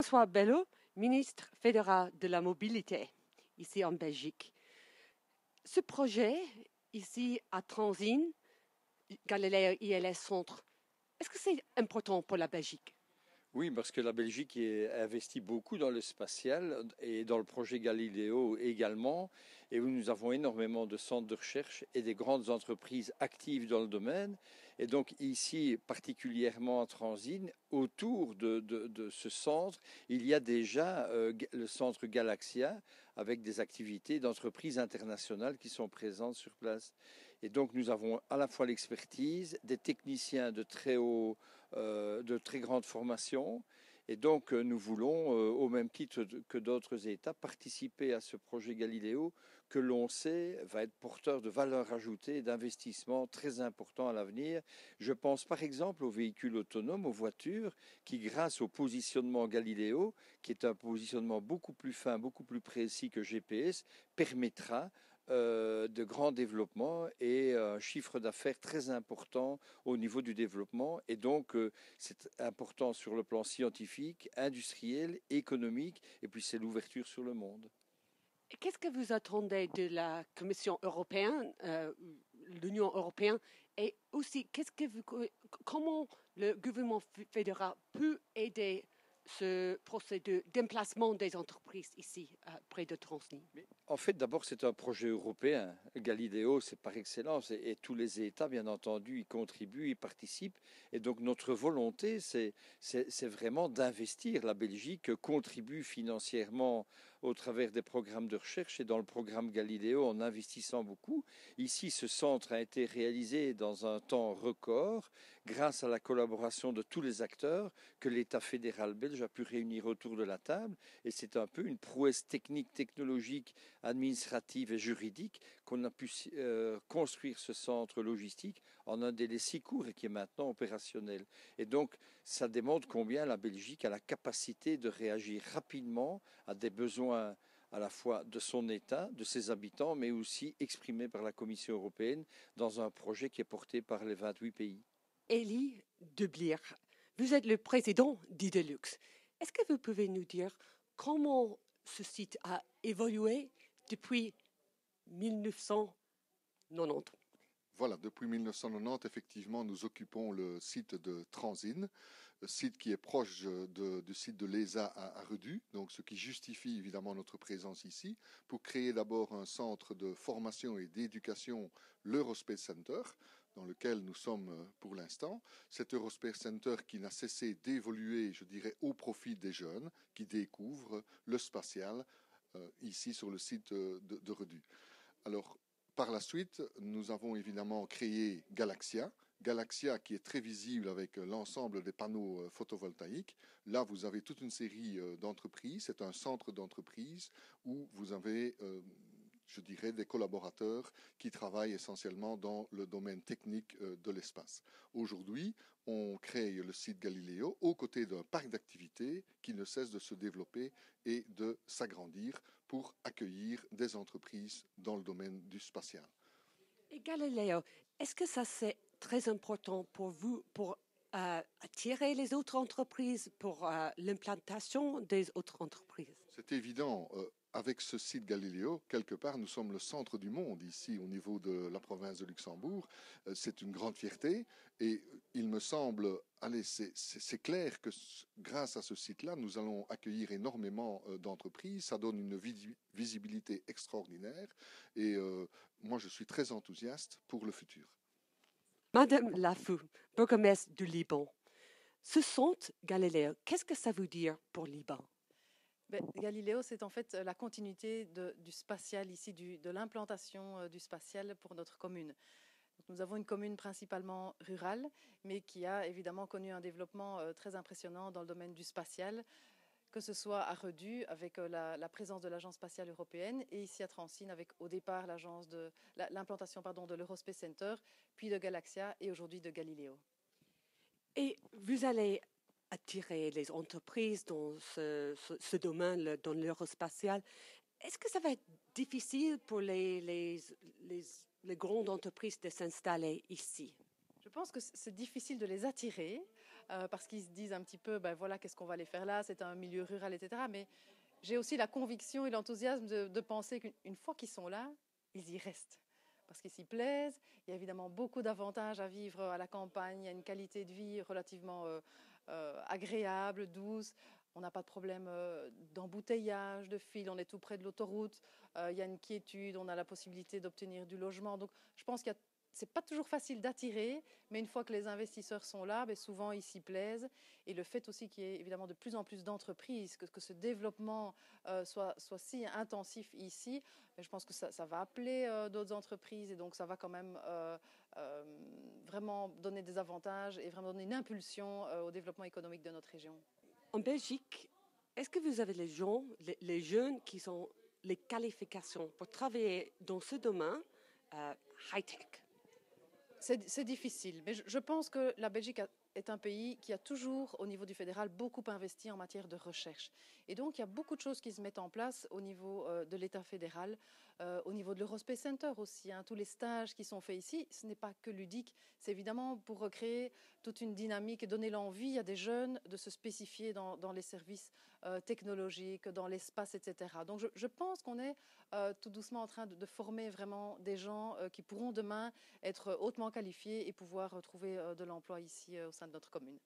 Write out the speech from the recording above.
François Bello, ministre fédéral de la mobilité, ici en Belgique. Ce projet, ici à Transine, Galileo ILS Centre, est-ce que c'est important pour la Belgique? Oui, parce que la Belgique investit beaucoup dans le spatial et dans le projet Galileo également. Et où nous avons énormément de centres de recherche et des grandes entreprises actives dans le domaine. Et donc ici, particulièrement en Transine, autour de ce centre, il y a déjà le centre Galaxia avec des activités d'entreprises internationales qui sont présentes sur place. Et donc nous avons à la fois l'expertise, des techniciens de très grande formation. Et donc, nous voulons, au même titre que d'autres États, participer à ce projet Galileo que l'on sait va être porteur de valeur ajoutée et d'investissements très importants à l'avenir. Je pense par exemple aux véhicules autonomes, aux voitures, qui grâce au positionnement Galileo, qui est un positionnement beaucoup plus fin, beaucoup plus précis que GPS, permettra de grands développements et un chiffre d'affaires très important au niveau du développement. Et donc, c'est important sur le plan scientifique, industriel, économique, et puis c'est l'ouverture sur le monde. Qu'est-ce que vous attendez de la Commission européenne, l'Union européenne, et aussi comment le gouvernement fédéral peut aider ce procédé d'emplacement des entreprises ici, près de Transny? Mais en fait, d'abord, c'est un projet européen. Galileo, c'est par excellence, et tous les États, bien entendu, y contribuent, y participent. Et donc, notre volonté, c'est vraiment d'investir. La Belgique contribue financièrement au travers des programmes de recherche et dans le programme Galileo en investissant beaucoup. Ici, ce centre a été réalisé dans un temps record grâce à la collaboration de tous les acteurs que l'État fédéral belge a pu réunir autour de la table. Et c'est un peu une prouesse technique, technologique, administrative et juridique qu'on a pu construire ce centre logistique en un délai si court et qui est maintenant opérationnel. Et donc, ça démontre combien la Belgique a la capacité de réagir rapidement à des besoins à la fois de son État, de ses habitants, mais aussi exprimés par la Commission européenne dans un projet qui est porté par les 28 pays. Elie Deblier, vous êtes le président d'Idelux. Est-ce que vous pouvez nous dire comment ce site a évolué depuis 1990? Voilà, depuis 1990, effectivement, nous occupons le site de Transine, site qui est proche du site de l'ESA à Redu, donc ce qui justifie évidemment notre présence ici, pour créer d'abord un centre de formation et d'éducation, l'Eurospace Center, dans lequel nous sommes pour l'instant. Cet Eurospace Center qui n'a cessé d'évoluer, je dirais, au profit des jeunes qui découvrent le spatial ici sur le site de Redu. Alors, par la suite, nous avons évidemment créé Galaxia. Galaxia qui est très visible avec l'ensemble des panneaux photovoltaïques. Là, vous avez toute une série d'entreprises. C'est un centre d'entreprise où vous avez, je dirais, des collaborateurs qui travaillent essentiellement dans le domaine technique de l'espace. Aujourd'hui, on crée le site Galileo aux côtés d'un parc d'activités qui ne cesse de se développer et de s'agrandir pour accueillir des entreprises dans le domaine du spatial. Et Galileo, est-ce que ça c'est très important pour vous pour attirer les autres entreprises, pour l'implantation des autres entreprises? C'est évident. Avec ce site Galileo, quelque part, nous sommes le centre du monde ici au niveau de la province de Luxembourg. C'est une grande fierté et il me semble, allez, c'est clair que grâce à ce site-là, nous allons accueillir énormément d'entreprises. Ça donne une visibilité extraordinaire et moi, je suis très enthousiaste pour le futur. Madame Lafou, bourgmestre du Liban, ce centre Galileo, qu'est-ce que ça veut dire pour Liban? Galileo, c'est en fait la continuité du spatial ici, de l'implantation du spatial pour notre commune. Donc, nous avons une commune principalement rurale, mais qui a évidemment connu un développement très impressionnant dans le domaine du spatial, que ce soit à Redu avec la présence de l'Agence spatiale européenne et ici à Transine avec au départ l'implantation de l'Eurospace Center, puis de Galaxia et aujourd'hui de Galileo. Et vous allez attirer les entreprises dans ce domaine, dans l'aérospatial. Est-ce que ça va être difficile pour les grandes entreprises de s'installer ici? Je pense que c'est difficile de les attirer. parce qu'ils se disent un petit peu, ben voilà, qu'est-ce qu'on va aller faire là, c'est un milieu rural, etc. Mais j'ai aussi la conviction et l'enthousiasme de penser qu'une fois qu'ils sont là, ils y restent. Parce qu'ils s'y plaisent. Il y a évidemment beaucoup d'avantages à vivre à la campagne. Il y a une qualité de vie relativement agréable, douce. On n'a pas de problème d'embouteillage, de fil. On est tout près de l'autoroute. Il y a une quiétude. On a la possibilité d'obtenir du logement. Donc, je pense qu'il y a c'est pas toujours facile d'attirer, mais une fois que les investisseurs sont là, ben souvent ils s'y plaisent. Et le fait aussi qu'il y ait évidemment de plus en plus d'entreprises, que ce développement soit si intensif ici, ben je pense que ça va appeler d'autres entreprises et donc ça va quand même vraiment donner des avantages et vraiment donner une impulsion au développement économique de notre région. En Belgique, est-ce que vous avez les gens, les jeunes qui ont les qualifications pour travailler dans ce domaine high-tech? C'est difficile, mais je pense que la Belgique est un pays qui a toujours, au niveau du fédéral, beaucoup investi en matière de recherche. Et donc, il y a beaucoup de choses qui se mettent en place au niveau de l'État fédéral, au niveau de l'Eurospace Center aussi. Tous les stages qui sont faits ici, ce n'est pas que ludique, c'est évidemment pour recréer toute une dynamique et donner l'envie à des jeunes de se spécifier dans les services technologiques, dans l'espace, etc. Donc, je pense qu'on est tout doucement en train de former vraiment des gens qui pourront demain être hautement qualifiés et pouvoir trouver de l'emploi ici au sein de notre commune.